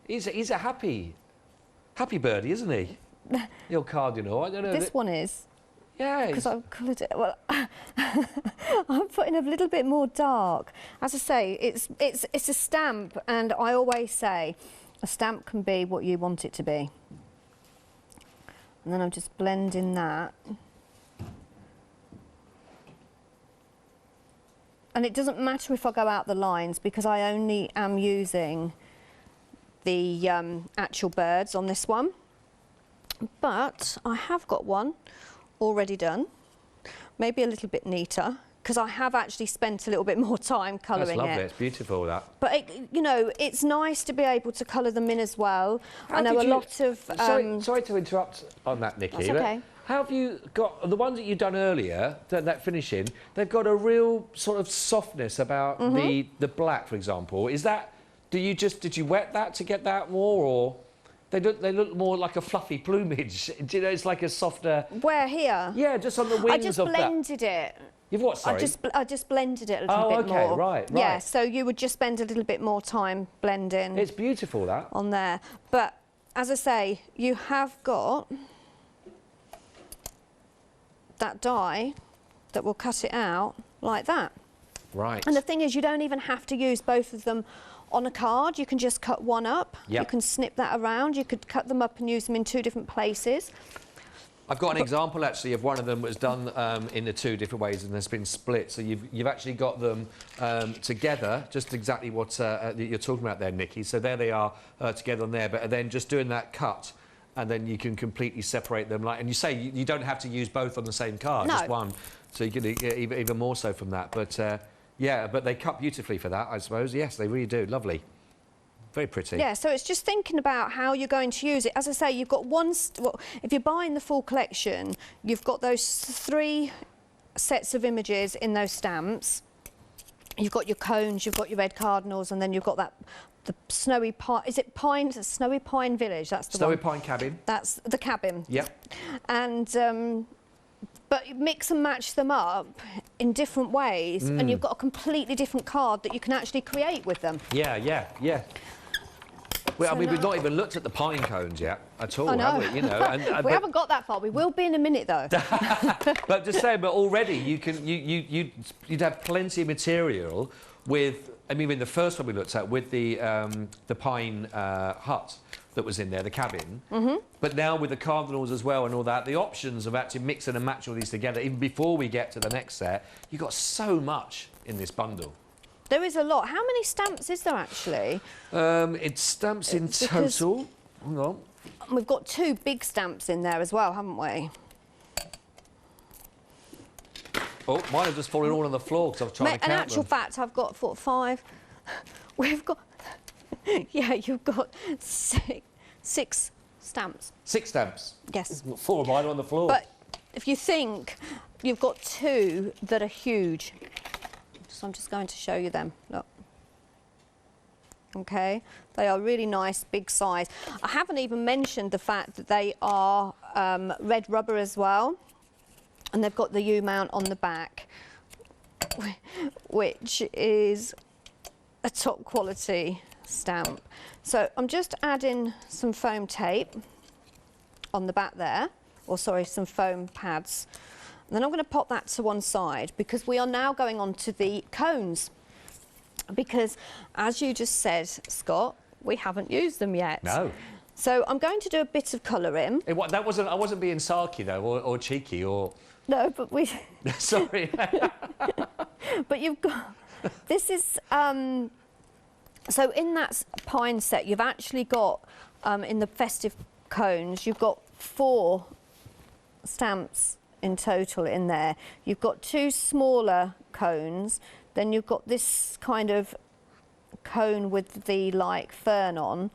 S1: He's a happy birdie, isn't he? The old cardinal. I don't know.
S2: This one is.
S1: Yeah.
S2: Because I've coloured it. Well, I'm putting a little bit more dark. As I say, it's a stamp, and I always say a stamp can be what you want it to be. And then I'm just blending that. And it doesn't matter if I go out the lines, because I only am using the actual birds on this one. But I have got one already done, maybe a little bit neater, because I have actually spent a little bit more time colouring it.
S1: That's lovely, it's beautiful, that.
S2: But, you know, it's nice to be able to colour them in as well. I know a lot of...
S1: Sorry to interrupt on that, Nikki.
S2: That's okay.
S1: How have you got... The ones that you've done earlier, that finishing, they've got a real sort of softness about the black, for example. Is that... Did you wet that to get that more, or... They look more like a fluffy plumage. Do you know, it's like a softer...
S2: Where, here?
S1: Yeah, just on the wings of that.
S2: I just blended it.
S1: You've what, sorry?
S2: I just blended it a little bit more.
S1: Oh, okay, right.
S2: Yeah, so you would just spend a little bit more time blending.
S1: It's beautiful, that.
S2: On there. But, as I say, you have got that die that will cut it out like that.
S1: Right.
S2: And the thing is, you don't even have to use both of them on a card. You can just cut one up.
S1: Yep.
S2: You can snip that around. You could cut them up and use them in two different places.
S1: I've got an example, actually, of one of them that was done in the two different ways and has been split. So you've actually got them together, just exactly what you're talking about there, Nikki. So there they are together on there, but then just doing that cut and then you can completely separate them. And you say you don't have to use both on the same card, just one. So you can get even more so from that. But yeah, but they cut beautifully for that, I suppose. Yes, they really do. Lovely. Very pretty. Yeah,
S2: so it's just thinking about how you're going to use it. As I say, you've got well, if you're buying the full collection, you've got those 3 sets of images in those stamps. You've got your cones, you've got your red cardinals, and then you've got the snowy pine. Is it pine? Snowy Pine Village. That's the
S1: Snowy
S2: one.
S1: Pine Cabin.
S2: That's the cabin.
S1: Yep.
S2: And but you mix and match them up in different ways, and you've got a completely different card that you can actually create with them.
S1: Yeah. Well, I mean, we've not even looked at the pine cones yet at all, have we? You know,
S2: we haven't got that far. We will be in a minute, though.
S1: But just saying, but already you'd have plenty of material with. I mean, in the first one we looked at with the pine hut that was in there, the cabin. But now with the cardinals as well and all that, the options of actually mixing and matching all these together, even before we get to the next set, you've got so much in this bundle.
S2: There is a lot. How many stamps is there actually?
S1: It's stamps in total. Hang on.
S2: We've got 2 big stamps in there as well, haven't we?
S1: Oh, mine have just fallen all on the floor because I was trying to count them.
S2: In actual fact, I've got 4, 5. We've got... yeah, you've got 6 stamps.
S1: 6 stamps?
S2: Yes.
S1: 4 of mine are on the floor.
S2: But if you think, you've got 2 that are huge. So I'm just going to show you them. Look. Okay, they are really nice, big size. I haven't even mentioned the fact that they are red rubber as well, and they've got the U-mount on the back, which is a top quality stamp. So I'm just adding some foam tape on the back there, or sorry, some foam pads. And then I'm going to pop that to one side because we are now going on to the cones. Because, as you just said, Scott, we haven't used them yet.
S1: No.
S2: So I'm going to do a bit of colouring.
S1: I wasn't being sarky, though, or cheeky, or...
S2: No, but we...
S1: Sorry.
S2: But you've got... This is... So in that pine set, you've actually got, in the Festive Cones, you've got 4 stamps in total in there. You've got 2 smaller cones, then you've got this kind of cone with the like fern on,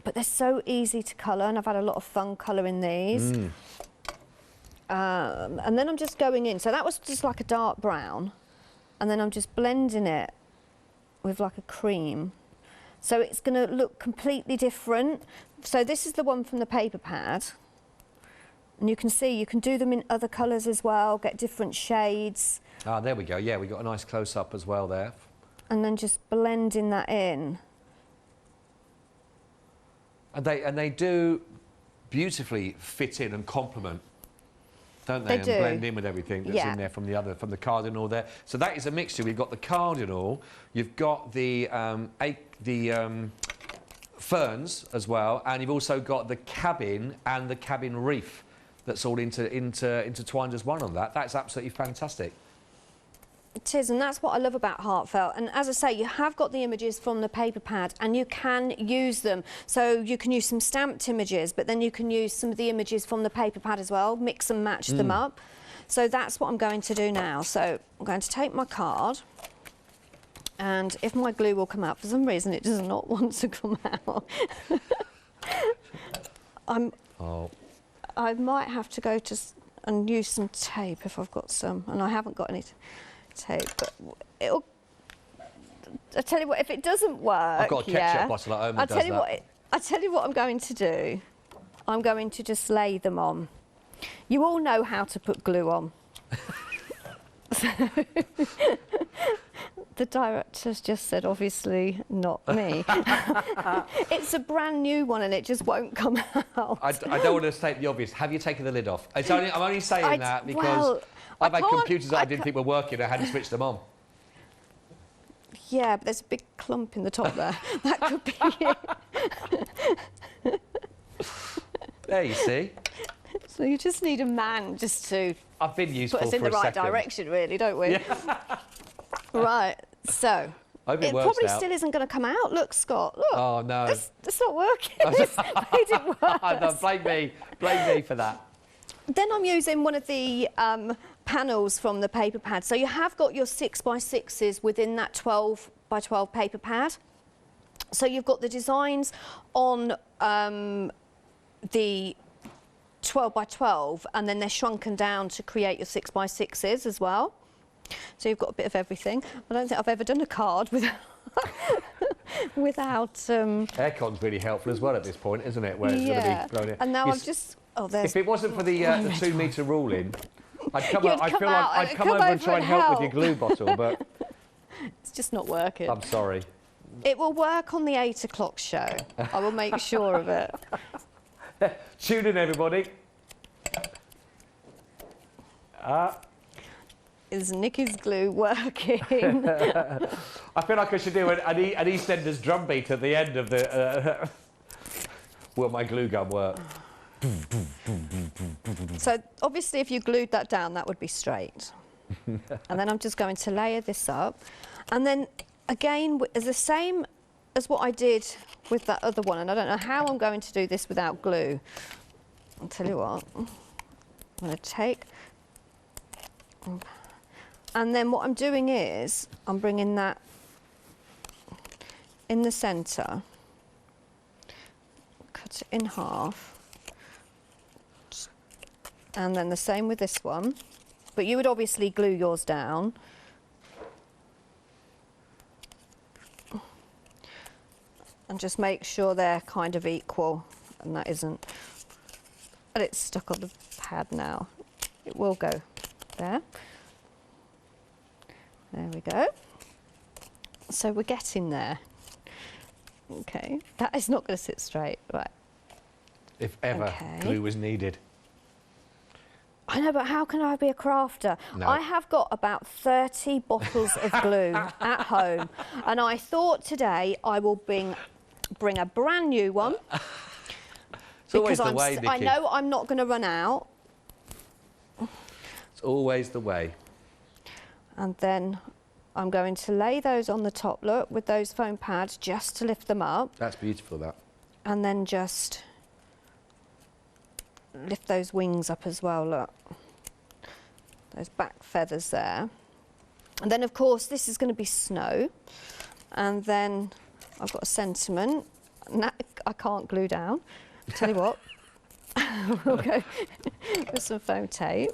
S2: but they're so easy to colour, and I've had a lot of fun colouring these. And then I'm just going in, so that was just like a dark brown, and then I'm just blending it with like a cream, so it's going to look completely different. So this is the one from the paper pad. And you can see, you can do them in other colours as well, get different shades.
S1: Ah, there we go. Yeah, we got a nice close-up as well there.
S2: And then just blending that in.
S1: And they do beautifully fit in and complement, don't they?
S2: They do.
S1: And blend in with everything that's in there from the cardinal there. So that is a mixture. We've got the cardinal, you've got the ferns as well, and you've also got the cabin and the cabin reef. That's all intertwined as one on that. That's absolutely fantastic.
S2: It is, and that's what I love about Heartfelt. And as I say, you have got the images from the paper pad, and you can use them. So you can use some stamped images, but then you can use some of the images from the paper pad as well, mix and match them up. So that's what I'm going to do now. So I'm going to take my card, and if my glue will come out, for some reason it does not want to come out. I might have to go and use some tape if I've got some, and I haven't got any tape, but it'll... I tell you what, if it doesn't work...
S1: I've got a ketchup bottle at home that does that.
S2: I tell you what I'm going to do. I'm going to just lay them on. You all know how to put glue on. The director's just said, obviously, not me. It's a brand new one and it just won't come out.
S1: I don't want to state the obvious. Have you taken the lid off? I'm only saying that because I've had computers that I didn't think were working and I had to switch them on.
S2: Yeah, but there's a big clump in the top there. That could be it.
S1: There you see.
S2: So you just need a man just to
S1: I've been useful
S2: put us in the right direction, really, don't we?
S1: Yeah.
S2: Right, so
S1: Hope it works
S2: probably
S1: out.
S2: still isn't going to come out. Look, Scott, look.
S1: Oh, no.
S2: It's not working. It's made it worse.
S1: No, blame me for that.
S2: Then I'm using one of the panels from the paper pad. So you have got your 6x6s within that 12x12 paper pad. So you've got the designs on the 12x12, and then they're shrunken down to create your 6x6s as well. So you've got a bit of everything. I don't think I've ever done a card without...
S1: Aircon's really helpful as well at this point, isn't it? Where it's going to be blown in.
S2: And now I've just... Oh, there's...
S1: If it wasn't for the 2 metre ruling, I'd come over and try and help with your glue bottle, but...
S2: It's just not working.
S1: I'm sorry.
S2: It will work on the 8 o'clock show. I will make sure of it.
S1: Tune in, everybody.
S2: Is Nikki's glue working?
S1: I feel like I should do an EastEnders drum beat at the end of the... Will my glue gun work?
S2: So, obviously, if you glued that down, that would be straight. And then I'm just going to layer this up. And then, again, it's the same as what I did with that other one. And I don't know how I'm going to do this without glue. I'll tell you what. I'm going to take... And then what I'm doing is, I'm bringing that in the centre, cut it in half, and then the same with this one. But you would obviously glue yours down. And just make sure they're kind of equal, and that isn't. And it's stuck on the pad now. It will go there. There we go. So we're getting there. Okay, that is not going to sit straight, right?
S1: If ever glue was needed.
S2: I know, but how can I be a crafter?
S1: No.
S2: I have got about 30 bottles of glue at home, and I thought today I will bring a brand new one.
S1: It's always the way, Nikki.
S2: I know I'm not going to run out.
S1: It's always the way.
S2: And then I'm going to lay those on the top, look, with those foam pads, just to lift them up.
S1: That's beautiful, that.
S2: And then just lift those wings up as well, look. Those back feathers there. And then, of course, this is going to be snow. And then I've got a sentiment. And that I can't glue down. I'll tell you what, we'll go with some foam tape.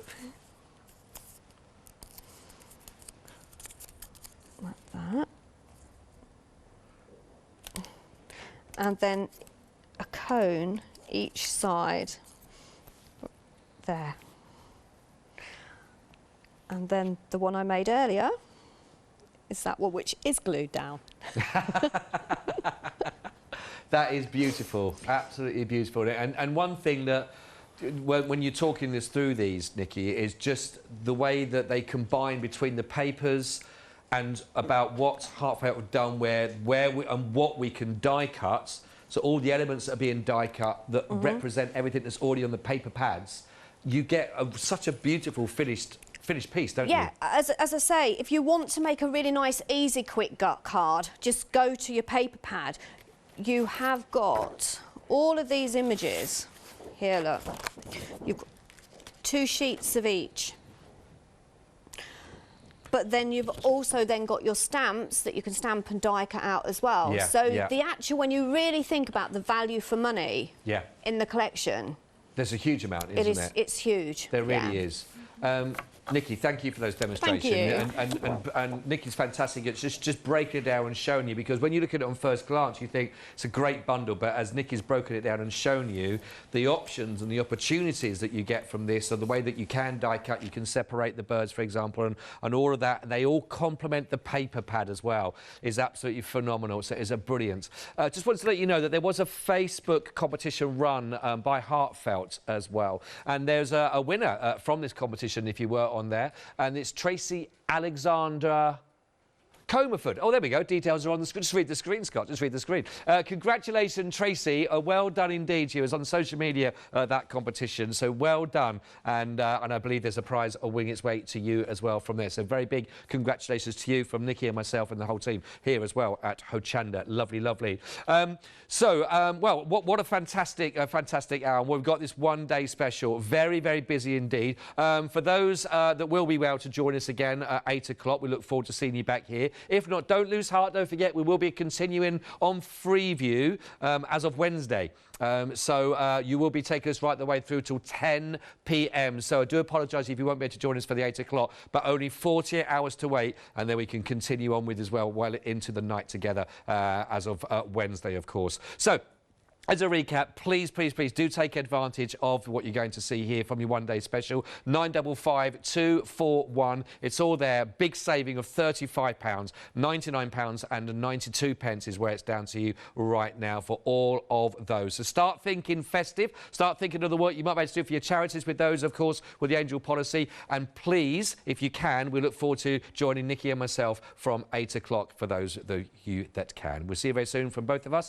S2: Like that. And then a cone each side there. And then the one I made earlier is that one which is glued down.
S1: That is beautiful, absolutely beautiful. And one thing that, when you're talking this through these, Nikki, is just the way that they combine between the papers and about what Heartfelt have done, where we, and what we can die cut. So all the elements that are being die cut that represent everything that's already on the paper pads, you get such a beautiful finished piece, don't you?
S2: Yeah, as I say, if you want to make a really nice, easy, quick gut card, just go to your paper pad. You have got all of these images. Here, look. You've got 2 sheets of each. But then you've also then got your stamps that you can stamp and die cut out as well.
S1: Yeah,
S2: so
S1: yeah.
S2: the actual, when you really think about the value for money in the collection,
S1: there's a huge amount, isn't there?
S2: It's huge.
S1: There really is. Nikki, thank you for those demonstrations.
S2: Thank you.
S1: And Nikki's fantastic. It's just breaking it down and showing you, because when you look at it on first glance, you think it's a great bundle, but as Nikki's broken it down and shown you the options and the opportunities that you get from this, or the way that you can die cut, you can separate the birds, for example, and all of that, they all complement the paper pad as well, is absolutely phenomenal. So it's a brilliant. Just wanted to let you know that there was a Facebook competition run by Heartfelt as well, and there's a winner from this competition, if you were on there, and it's Tracy Alexandra Comerford. Oh, there we go. Details are on the screen. Just read the screen, Scott. Just read the screen. Congratulations, Tracy. Well done indeed. She was on social media that competition, so well done. And I believe there's a prize winging its way to you as well from there. So very big congratulations to you from Nikki and myself and the whole team here as well at Hochanda. Lovely, lovely. Well, what a fantastic hour. We've got this one-day special. Very, very busy indeed. For those that will be able to join us again at 8 o'clock, we look forward to seeing you back here. If not, don't lose heart. Don't forget, we will be continuing on Freeview as of Wednesday. You will be taking us right the way through till 10 p.m. So I do apologise if you won't be able to join us for the 8 o'clock, but only 48 hours to wait, and then we can continue on with as well into the night together as of Wednesday, of course. So, as a recap, please, please, please do take advantage of what you're going to see here from your one-day special. 955 241. It's all there. Big saving of £35, £99 and 92 pence is where it's down to you right now for all of those. So start thinking festive. Start thinking of the work you might be able to do for your charities with those, of course, with the Angel Policy. And please, if you can, we look forward to joining Nikki and myself from 8 o'clock for those of you that can. We'll see you very soon from both of us.